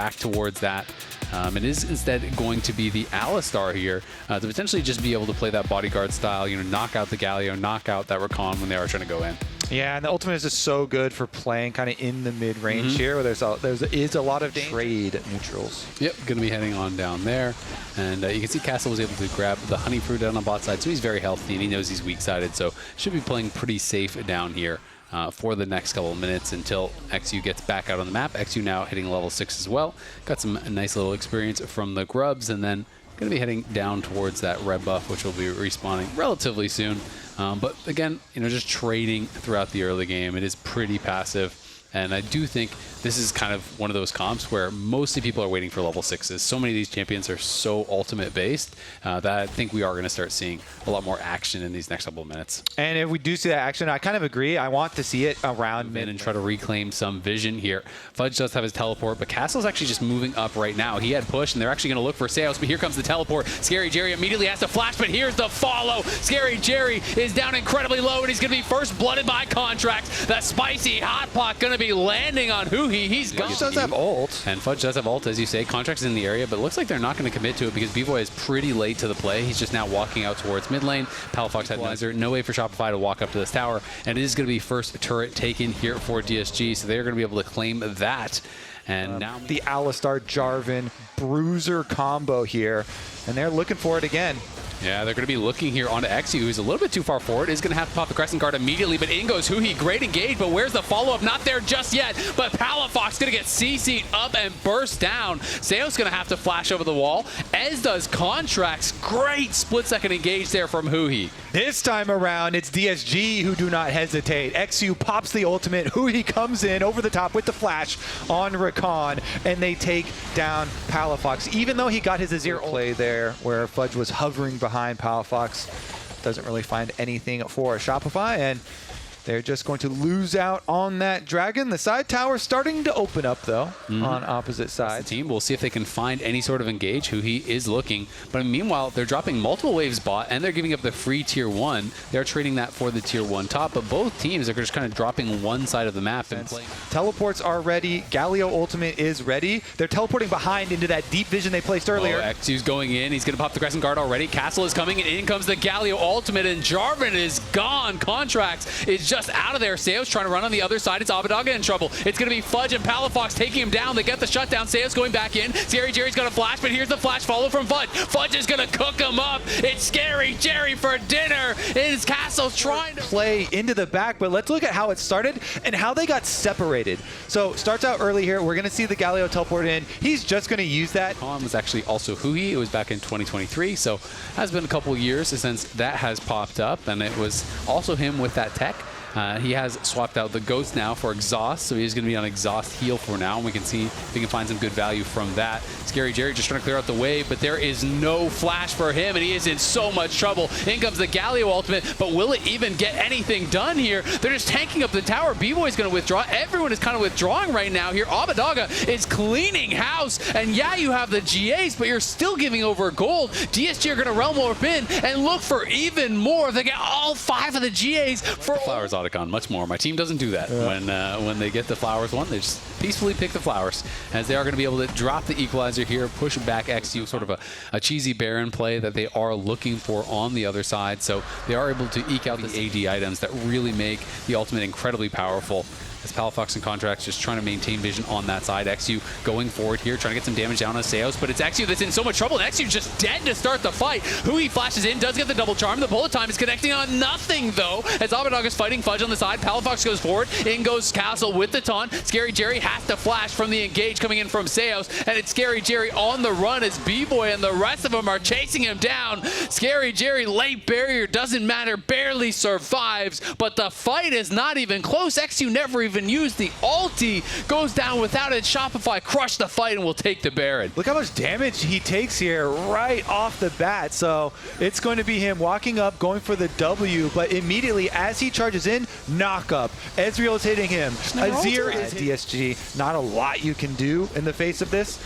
back towards that. It is instead going to be the Alistar here to potentially just be able to play that bodyguard style, knock out the Galio, knock out that Rakan when they are trying to go in. Yeah, and the ultimate is just so good for playing kind of in the mid-range here, where there is a lot of trade neutrals. Yep, going to be heading on down there. And you can see Castle was able to grab the honey fruit down on bot side, so he's very healthy, and he knows he's weak-sided, so should be playing pretty safe down here for the next couple of minutes until XU gets back out on the map. XU now hitting level 6 as well. Got some nice little experience from the grubs, and then going to be heading down towards that red buff, which will be respawning relatively soon. But again, just trading throughout the early game. It is pretty passive. And I do think this is kind of one of those comps where mostly people are waiting for level 6s. So many of these champions are so ultimate based that I think we are going to start seeing a lot more action in these next couple of minutes. And if we do see that action, I kind of agree. I want to see it around mid and try to reclaim some vision here. Fudge does have his teleport, but Castle's actually just moving up right now. He had push, and they're actually going to look for Seos, but here comes the teleport. Scary Jerry immediately has to flash, but here's the follow. Scary Jerry is down incredibly low, and he's going to be first blooded by Contracts. The spicy hot pot going to be landing on Huhi. He's gone. Fudge does have ult. And Fudge does have ult, as you say. Contracts in the area, but it looks like they're not going to commit to it because B-Boy is pretty late to the play. He's just now walking out towards mid lane. Palafox had no way for Shopify to walk up to this tower, and it is going to be first turret taken here for DSG, so they're going to be able to claim that. And now the Alistar Jarvan Bruiser combo here, and they're looking for it again. Yeah, they're going to be looking here onto XU, who's a little bit too far forward. Is going to have to pop the Crescent Guard immediately, but in goes Huhi. Great engage, but where's the follow-up? Not there just yet, but Palafox going to get CC'd up and burst down. Seo's going to have to flash over the wall, as does Contracts. Great split-second engage there from Huhi. This time around, it's DSG who do not hesitate. XU pops the ultimate. Huhi comes in over the top with the flash on Rakan, and they take down Palafox. Even though he got his Azir play there, where Fudge was hovering behind Palafox, doesn't really find anything for Shopify, and they're just going to lose out on that dragon. The side tower starting to open up, though, on opposite sides. Team, we'll see if they can find any sort of engage. Huhi is looking, but meanwhile, they're dropping multiple waves bot, and they're giving up the free tier 1. They're trading that for the tier 1 top, but both teams are just kind of dropping one side of the map and playing. Teleports are ready. Galio ultimate is ready. They're teleporting behind into that deep vision they placed earlier. XU's going in. He's going to pop the Crescent Guard already. Castle is coming, and in comes the Galio ultimate, and Jarvan is gone. Contracts is just out of there. Seos trying to run on the other side. It's Abadaga in trouble. It's going to be Fudge and Palafox taking him down. They get the shutdown. Seos going back in. Scary Jerry's got a flash, but here's the flash follow from Fudge. Fudge is going to cook him up. It's Scary Jerry for dinner. His Castle's trying to play into the back, but let's look at how it started and how they got separated. So starts out early here. We're going to see the Galio teleport in. He's just going to use that. Was actually also Huhi. It was back in 2023, so has been a couple years since that has popped up, and it was also him with that tech. He has swapped out the Ghost now for Exhaust, so he's going to be on Exhaust heal for now, and we can see if he can find some good value from that. Scary Jerry just trying to clear out the wave, but there is no flash for him, and he is in so much trouble. In comes the Galio ultimate, but will it even get anything done here? They're just tanking up the tower. B-Boy's going to withdraw. Everyone is kind of withdrawing right now here. Abadaga is cleaning house, and yeah, you have the GAs, but you're still giving over gold. DSG are going to realm warp in and look for even more. They get all 5 of the GAs for flowers on. Much more. My team doesn't do that. When they get the flowers one, they just peacefully pick the flowers, as they are going to be able to drop the equalizer here, push back XU, sort of a cheesy Baron play that they are looking for on the other side. So they are able to eke out the AD items that really make the ultimate incredibly powerful. As Palafox and Contracts just trying to maintain vision on that side. XU going forward here, trying to get some damage down on Seos, but it's XU that's in so much trouble, and XU's just dead to start the fight. Huhi flashes in, does get the double charm. The bullet time is connecting on nothing, though, as Abadaga is fighting Fudge on the side. Palafox goes forward, in goes Castle with the taunt. Scary Jerry has to flash from the engage coming in from Seos, and it's Scary Jerry on the run as B-Boy and the rest of them are chasing him down. Scary Jerry, late barrier, doesn't matter, barely survives, but the fight is not even close. XU never even used the ulti, goes down without it. Shopify crushed the fight and will take the Baron. Look how much damage he takes here right off the bat. So it's going to be him walking up, going for the W, but immediately as he charges in, knock up. Ezreal is hitting him. Azir is DSG. Not a lot you can do in the face of this.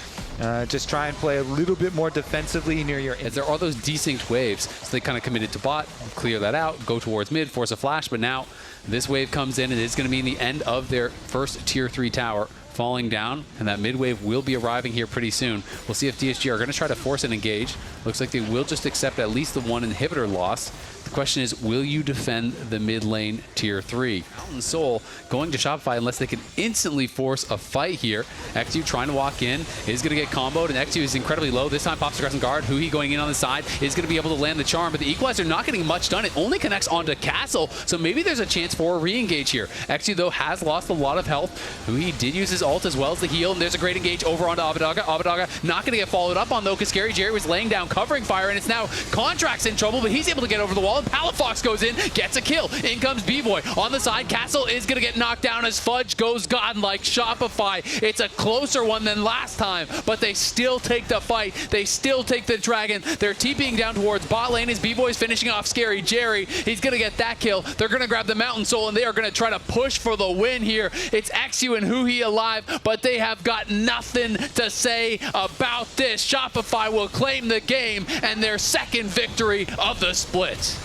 Just try and play a little bit more defensively near your... As there are those desynced waves, so they kind of committed to bot, clear that out, go towards mid, force a flash, but now this wave comes in and it's going to mean the end of their first tier 3 tower falling down, and that mid wave will be arriving here pretty soon. We'll see if DSG are going to try to force an engage. Looks like they will just accept at least the one inhibitor loss. The question is, will you defend the mid lane tier 3? Mountain Soul going to Shopify unless they can instantly force a fight here. XU trying to walk in, is going to get comboed, and XU is incredibly low. This time pops aggressive guard. Huhi going in on the side is going to be able to land the charm, but the equalizer not getting much done. It only connects onto Castle, so maybe there's a chance for a re-engage here. XU, though, has lost a lot of health. Huhi did use his ult as well as the heal, and there's a great engage over onto Abadaga. Abadaga not going to get followed up on, though, because Scary Jerry was laying down covering fire, and it's now Contract's in trouble, but he's able to get over the wall, and Palafox goes in, gets a kill. In comes B-Boy. On the side, Castle is going to get knocked down as Fudge goes godlike. Shopify, it's a closer one than last time, but they still take the fight. They still take the dragon. They're TPing down towards bot lane as B-Boy's finishing off Scary Jerry. He's going to get that kill. They're going to grab the Mountain Soul, and they are going to try to push for the win here. It's XU and Huhi alive, but they have got nothing to say about this. Shopify will claim the game and their second victory of the split.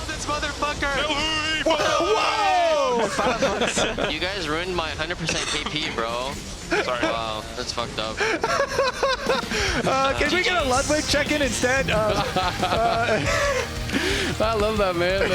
This motherfucker! Whoa! You guys ruined my 100% KP, bro. Sorry. Wow, that's fucked up. Can we get a Ludwig check-in instead? I love that, man.